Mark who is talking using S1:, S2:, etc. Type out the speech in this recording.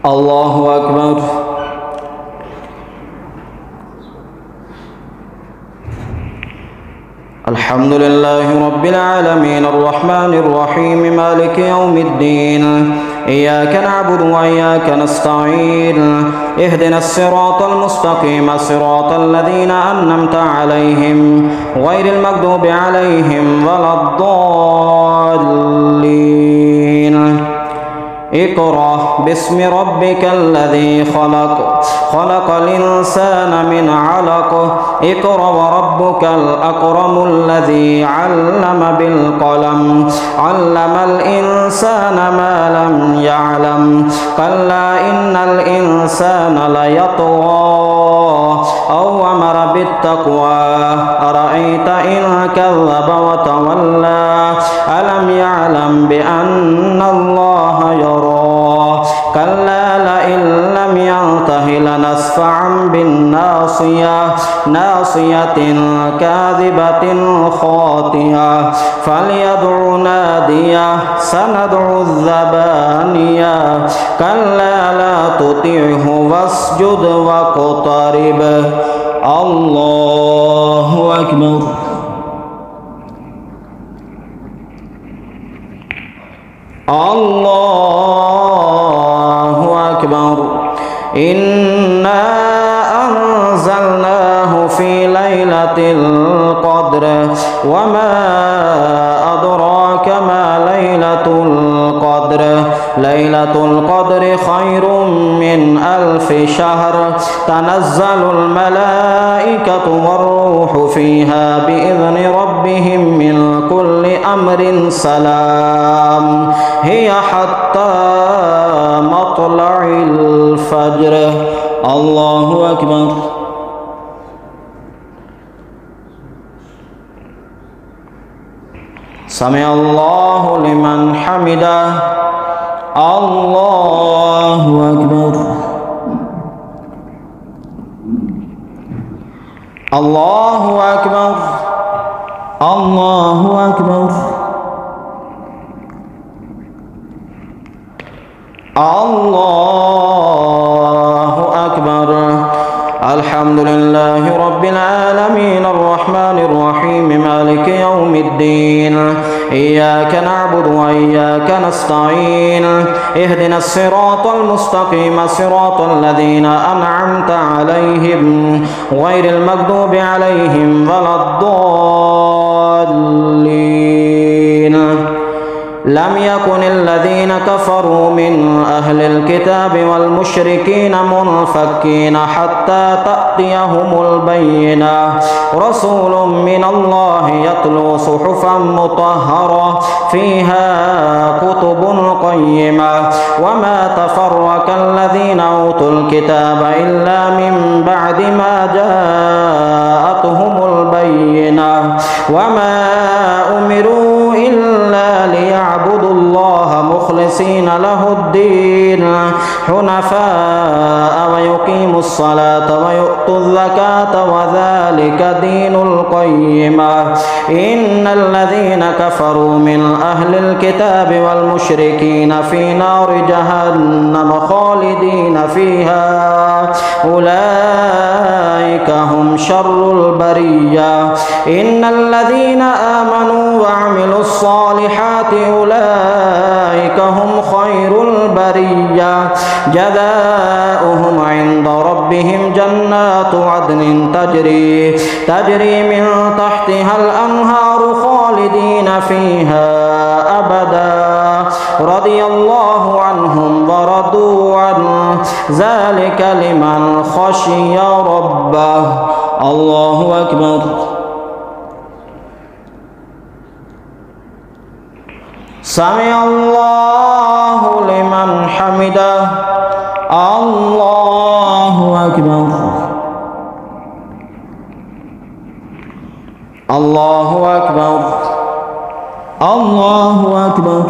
S1: الله أكبر. الحمد لله رب العالمين الرحمن الرحيم مالك يوم الدين إياك نعبد وإياك نستعين اهدنا الصراط المستقيم صراط الذين أنعمت عليهم غير المغضوب عليهم ولا الضالين. اقرأ باسم ربك الذي خلق خلق الإنسان من علق اقرأ وربك الأكرم الذي علم بالقلم علم الإنسان ما لم يعلم كلا إن الإنسان ليطغى أو أمر بالتقوى أرأيت إن كذب وتولى ألم يعلم بأن الله يرى كلا لئن لم ينته لنسفعا بالناصية ناصية كاذبة خاطئة فليدع ناديه سندع الزبانية كلا لا تطعه واسجد واقترب. الله أكبر. الله أكبر. إنا أنزلناه في ليلة القدر وما أدراك ما ليلة القدر ليلة القدر خير من 1000 شهر تنزل الملائكة والروح فيها بإذن ربهم من كل أمر سلام هي حتى مطلع الفجر. الله أكبر. سمع الله لمن حمده. الله أكبر. الله أكبر. الله أكبر. الله أكبر. الحمد لله رب العالمين الرحمن الرحيم مالك يوم الدين إياك نعبد وإياك نستعين اهدنا الصراط المستقيم صراط الذين أنعمت عليهم غير المغضوب عليهم ولا الضالين. لم يكن الذين كفروا من أهل الكتاب والمشركين منفكين حتى تأتيهم البينة رسول من الله يتلو صحفا مطهرة فيها كتب قيمة وما تفرق الذين أوتوا الكتاب إلا من بعد ما جاءتهم البينة وما أمروا إلا ليعبدوا الله مخلصين له الدين حنفاء ويقيموا الصلاة ويؤتوا الزكاة وذلك دين القيمة. إن الذين كفروا من أهل الكتاب والمشركين في نار جهنم خالدين فيها أولئك هم شر البرية. إن الذين آمنوا وعملوا الصالحات أولئك هم خير البرية جزاؤهم عند ربهم جنات عدن تجري من تحتها الأنهار خالدين فيها أبدا رضي الله عنهم ورضوا عنه ذلك لمن خشي ربه. الله أكبر. سمع الله لمن حمده. الله أكبر. الله أكبر. الله أكبر.